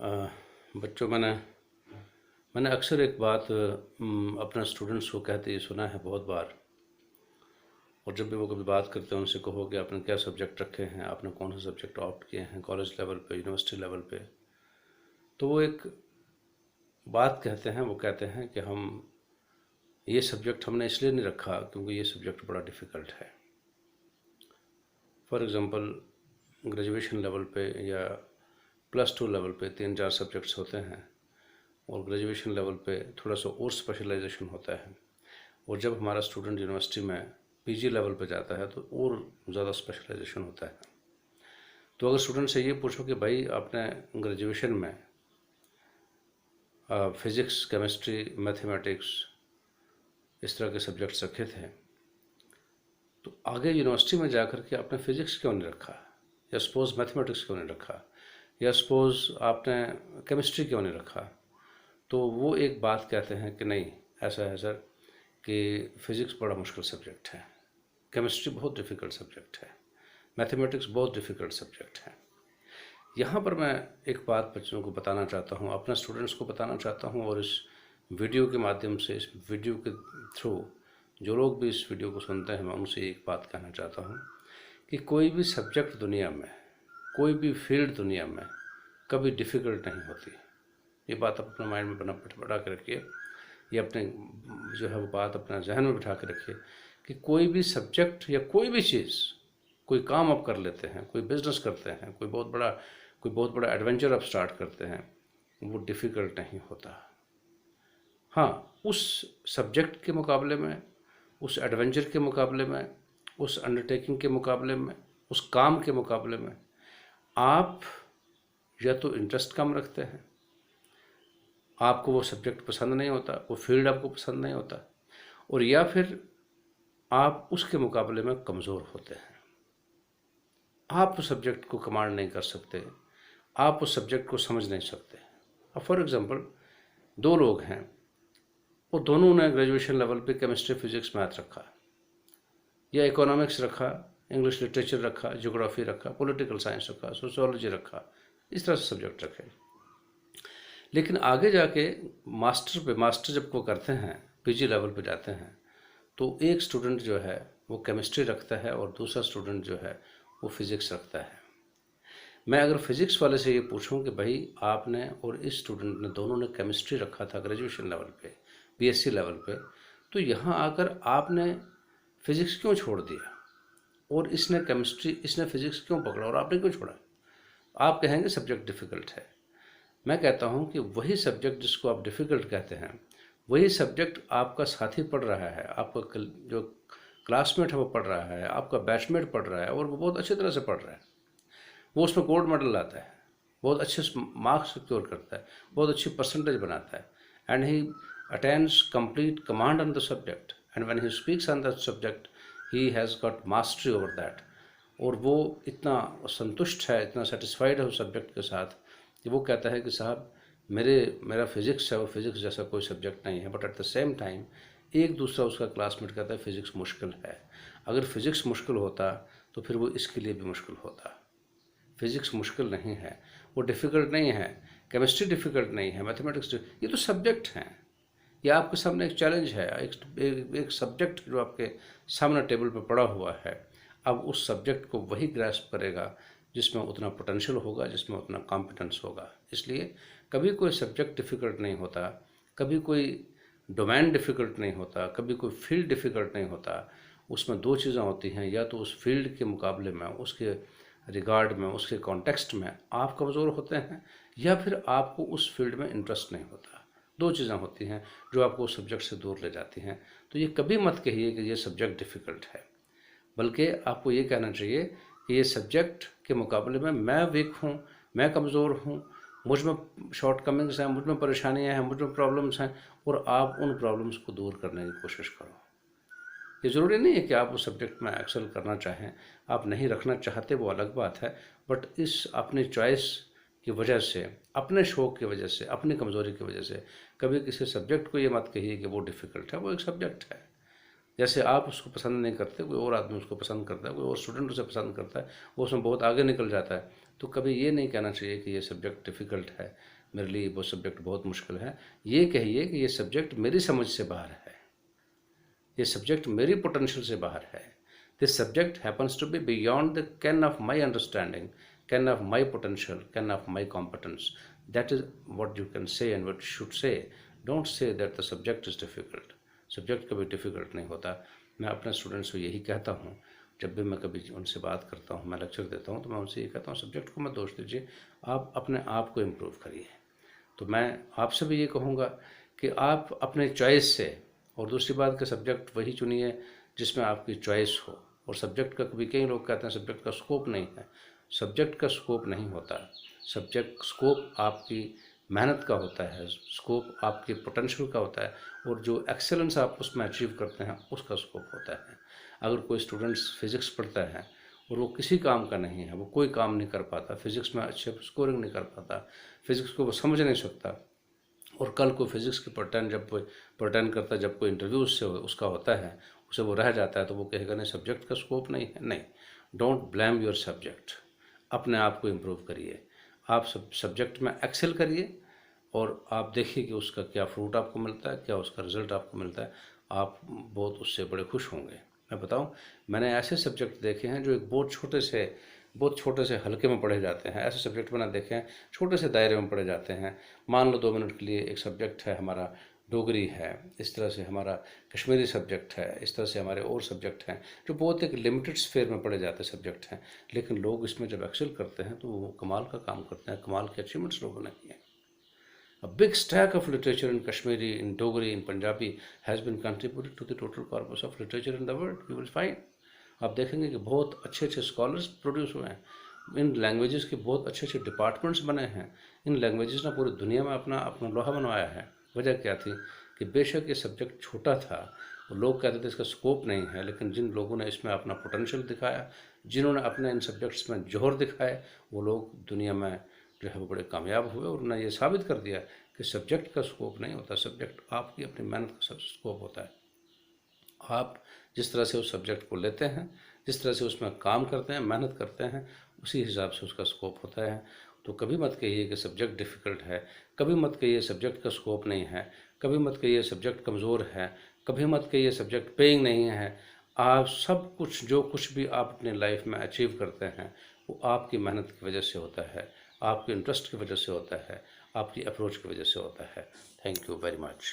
अ, बच्चों मैंने अक्सर एक बात अपने स्टूडेंट्स को कहते ही सुना है बहुत बार। और जब भी वो कभी बात करते हैं उनसे कहो कि आपने क्या सब्जेक्ट रखे हैं, आपने कौन से सब्जेक्ट ऑप्ट किए हैं कॉलेज लेवल पे, यूनिवर्सिटी लेवल पे। तो वो एक बात कहते हैं, वो कहते हैं कि हम ये सब्जेक्ट हमने इसलिए नहीं रखा क्योंकि ये सब्जेक्ट बड़ा डिफ़िकल्ट है। फॉर एग्ज़ाम्पल ग्रेजुएशन लेवल पे या +2 लेवल पे 3-4 सब्जेक्ट्स होते हैं और ग्रेजुएशन लेवल पे थोड़ा सा और स्पेशलाइजेशन होता है। और जब हमारा स्टूडेंट यूनिवर्सिटी में पीजी लेवल पे जाता है तो और ज़्यादा स्पेशलाइजेशन होता है। तो अगर स्टूडेंट से ये पूछो कि भाई आपने ग्रेजुएशन में फिज़िक्स, केमिस्ट्री, मैथमेटिक्स इस तरह के सब्जेक्ट्स रखे थे, तो आगे यूनिवर्सिटी में जाकर के आपने फिज़िक्स क्यों नहीं रखा, या सपोज़ मैथमेटिक्स क्यों नहीं रखा, या सपोज़ आपने केमिस्ट्री क्यों नहीं रखा। तो वो एक बात कहते हैं कि नहीं, ऐसा है सर कि फ़िज़िक्स बड़ा मुश्किल सब्जेक्ट है, केमिस्ट्री बहुत डिफ़िकल्ट सब्जेक्ट है, मैथमेटिक्स बहुत डिफ़िकल्ट सब्जेक्ट है। यहाँ पर मैं एक बात बच्चों को बताना चाहता हूँ, अपने स्टूडेंट्स को बताना चाहता हूँ, और इस वीडियो के माध्यम से, इस वीडियो के थ्रू जो लोग भी इस वीडियो को सुनते हैं, मैं उनसे एक बात कहना चाहता हूँ कि कोई भी सब्जेक्ट दुनिया में, कोई भी फील्ड दुनिया में कभी डिफ़िकल्ट नहीं होती। ये बात आप अपने माइंड में बना के रखिए, ये अपने जो है वो बात अपना जहन में बिठा के रखिए कि कोई भी सब्जेक्ट या कोई भी चीज़, कोई काम आप कर लेते हैं, कोई बिजनेस करते हैं, कोई बहुत बड़ा एडवेंचर आप स्टार्ट करते हैं, वो डिफ़िकल्ट नहीं होता। हाँ, उस सब्जेक्ट के मुकाबले में, उस एडवेंचर के मुकाबले में, उस अंडरटेकिंग के मुकाबले में, उस काम के मुकाबले में आप या तो इंटरेस्ट कम रखते हैं, आपको वो सब्जेक्ट पसंद नहीं होता, वो फील्ड आपको पसंद नहीं होता, और या फिर आप उसके मुकाबले में कमज़ोर होते हैं। आप उस सब्जेक्ट को कमांड नहीं कर सकते, आप उस सब्जेक्ट को समझ नहीं सकते। अब फॉर एग्ज़ाम्पल 2 लोग हैं, वो दोनों ने ग्रेजुएशन लेवल पे केमिस्ट्री, फिज़िक्स, मैथ रखा, या इकोनॉमिक्स रखा, इंग्लिश लिटरेचर रखा, ज्योग्राफी रखा, पॉलिटिकल साइंस रखा, सोशियोलॉजी रखा, इस तरह से सब्जेक्ट रखे। लेकिन आगे जाके मास्टर जब वो करते हैं, पीजी लेवल पे जाते हैं, तो एक स्टूडेंट जो है वो केमिस्ट्री रखता है और दूसरा स्टूडेंट जो है वो फिज़िक्स रखता है। मैं अगर फिज़िक्स वाले से ये पूछूं कि भाई आपने और इस स्टूडेंट ने, दोनों ने केमिस्ट्री रखा था ग्रेजुएशन लेवल पे, बीएससी लेवल पे, तो यहाँ आकर आपने फिज़िक्स क्यों छोड़ दिया, और इसने फिज़िक्स क्यों पकड़ा और आपने क्यों छोड़ा। आप कहेंगे सब्जेक्ट डिफ़िकल्ट है। मैं कहता हूँ कि वही सब्जेक्ट जिसको आप डिफ़िकल्ट कहते हैं, वही सब्जेक्ट आपका साथी पढ़ रहा है, आपका जो क्लासमेट है वो पढ़ रहा है, आपका बैचमेट पढ़ रहा है, और वो बहुत अच्छी तरह से पढ़ रहा है, वो उसमें गोल्ड मेडल लाता है, बहुत अच्छे मार्क्स सिक्योर करता है, बहुत अच्छी परसेंटेज बनाता है, and he attains complete command on the subject, and when he speaks on that subject he has got mastery over that. और वो इतना संतुष्ट है, इतना सेटिस्फाइड है उस सब्जेक्ट के साथ कि वो कहता है कि साहब मेरा फिज़िक्स है और फिज़िक्स जैसा कोई सब्जेक्ट नहीं है। But at the same time एक दूसरा उसका क्लासमेट कहता है फिज़िक्स मुश्किल है। अगर फिज़िक्स मुश्किल होता तो फिर वो इसके लिए भी मुश्किल होता। फिज़िक्स मुश्किल नहीं है, वो डिफ़िकल्ट नहीं है, केमिस्ट्री डिफ़िकल्ट नहीं है, मैथमेटिक्स, ये तो सब्जेक्ट हैं। ये आपके सामने एक चैलेंज है, एक सब्जेक्ट जो आपके सामने टेबल पर पड़ा हुआ है। अब उस सब्जेक्ट को वही ग्रैस्प करेगा जिसमें उतना पोटेंशियल होगा, जिसमें उतना कॉम्पिटेंस होगा। इसलिए कभी कोई सब्जेक्ट डिफ़िकल्ट नहीं होता, कभी कोई डोमेन डिफ़िकल्ट नहीं होता, कभी कोई फील्ड डिफ़िकल्ट नहीं होता। उसमें 2 चीज़ें होती हैं, या तो उस फील्ड के मुकाबले में, उसके रिगार्ड में, उसके कॉन्टेक्स्ट में आप कमज़ोर होते हैं, या फिर आपको उस फील्ड में इंटरेस्ट नहीं होता। 2 चीज़ें होती हैं जो आपको उस सब्जेक्ट से दूर ले जाती हैं। तो ये कभी मत कहिए कि ये सब्जेक्ट डिफ़िकल्ट है, बल्कि आपको ये कहना चाहिए कि ये सब्जेक्ट के मुकाबले में मैं वीक हूँ, मैं कमज़ोर हूँ, मुझ में शॉर्टकमिंग्स हैं, मुझ में परेशानियाँ हैं, मुझ में प्रॉब्लम्स हैं, और आप उन प्रॉब्लम्स को दूर करने की कोशिश करो। ये ज़रूरी नहीं है कि आप उस सब्जेक्ट में एक्सेल करना चाहें, आप नहीं रखना चाहते वो अलग बात है। बट इस अपनी चॉइस की वजह से, अपने शौक़ की वजह से, अपनी कमज़ोरी की वजह से कभी किसी सब्जेक्ट को ये मत कहिए कि वो डिफ़िकल्ट है। वो एक सब्जेक्ट है। जैसे आप उसको पसंद नहीं करते, कोई और आदमी उसको पसंद करता है, कोई और स्टूडेंट उसे पसंद करता है, वो उसमें बहुत आगे निकल जाता है, तो कभी ये नहीं कहना चाहिए कि ये सब्जेक्ट डिफ़िकल्ट है, मेरे लिए वो सब्जेक्ट बहुत मुश्किल है। ये कहिए कि ये सब्जेक्ट मेरी समझ से बाहर है, ये सब्जेक्ट मेरी पोटेंशियल से बाहर है। This subject happens to be beyond the ken of my understanding, ken of my potential, ken of my competence. That is what you can say and what you should say. Don't say that the subject is difficult. Subject कभी difficult नहीं होता। मैं अपने students को यही कहता हूँ, जब भी मैं कभी उनसे बात करता हूँ, मैं लेक्चर देता हूँ, तो मैं उनसे ये कहता हूँ सब्जेक्ट को मत दोष दीजिए, आप अपने आप को इम्प्रूव करिए। तो मैं आपसे भी ये कहूँगा कि आप अपने चॉइस से, और दूसरी बात कि सब्जेक्ट वही चुनिए जिसमें आपकी चॉइस हो। और सब्जेक्ट का कभी कई लोग कहते हैं सब्जेक्ट का स्कोप नहीं है, सब्जेक्ट का स्कोप नहीं होता। सब्जेक्ट स्कोप आपकी मेहनत का होता है, स्कोप आपके पोटेंशियल का होता है, और जो एक्सेलेंस आप उसमें अचीव करते हैं उसका स्कोप होता है। अगर कोई स्टूडेंट्स फिज़िक्स पढ़ता है और वो किसी काम का नहीं है, वो कोई काम नहीं कर पाता, फिज़िक्स में अच्छे स्कोरिंग नहीं कर पाता, फिज़िक्स को वो समझ नहीं सकता, और कल को फिज़िक्स की पर्टन जब कोई पर्टन करता है, जब कोई इंटरव्यू उससे उसका होता है, उसे वो रह जाता है, तो वो कहेगा नहीं सब्जेक्ट का स्कोप नहीं है। नहीं, डोंट ब्लेम योर सब्जेक्ट, अपने आप को इम्प्रूव करिए, आप सब्जेक्ट में एक्सेल करिए, और आप देखिए कि उसका क्या फ्रूट आपको मिलता है, क्या उसका रिजल्ट आपको मिलता है, आप बहुत उससे बड़े खुश होंगे। मैं बताऊं, मैंने ऐसे सब्जेक्ट देखे हैं जो एक बहुत छोटे से हल्के में पढ़े जाते हैं। ऐसे सब्जेक्ट मैंने देखे हैं छोटे से दायरे में पढ़े जाते हैं। मान लो 2 मिनट के लिए एक सब्जेक्ट है हमारा डोगरी है, इस तरह से हमारा कश्मीरी सब्जेक्ट है, इस तरह से हमारे और सब्जेक्ट हैं जो बहुत एक लिमिटेड स्फेयर में पढ़े जाते सब्जेक्ट हैं, लेकिन लोग इसमें जब एक्सेल करते हैं तो वो कमाल का काम करते हैं, कमाल के अचीवमेंट्स लोगों ने किए। A big stack of literature in Kashmiri, in Dogri, in Punjabi has been contributed to the total corpus of literature in the world. You will find. आप देखेंगे कि बहुत अच्छे अच्छे स्कॉलर्स प्रोड्यूस हुए हैं, इन लैंग्वेजेस के बहुत अच्छे अच्छे डिपार्टमेंट्स बने हैं। इन लैंग्वेजेस ने पूरी दुनिया में अपना अपना लोहा बनवाया है। वजह क्या थी कि बेशक ये सब्जेक्ट छोटा था, लोग कहते थे इसका स्कोप नहीं है, लेकिन जिन लोगों ने इसमें अपना पोटेंशियल दिखाया, जिन्होंने अपने इन सब्जेक्ट्स में जोहर दिखाए, वो लोग दुनिया में जो है वो बड़े कामयाब हुए। और उन्होंने ये साबित कर दिया कि सब्जेक्ट का स्कोप नहीं होता, सब्जेक्ट आपकी अपनी मेहनत का स्कोप होता है। आप जिस तरह से उस सब्जेक्ट को लेते हैं, जिस तरह से उसमें काम करते हैं, मेहनत करते हैं, उसी हिसाब से उसका स्कोप होता है। तो कभी मत कहिए कि सब्जेक्ट डिफ़िकल्ट है, कभी मत कहिए सब्जेक्ट का स्कोप नहीं है, कभी मत कहिए सब्जेक्ट कमज़ोर है, कभी मत कहिए सब्जेक्ट पेइंग नहीं है। आप सब कुछ जो कुछ भी आप अपनी लाइफ में अचीव करते हैं वो आपकी मेहनत की वजह से होता है, आपके इंटरेस्ट की वजह से होता है, आपकी अप्रोच की वजह से होता है। Thank you very much.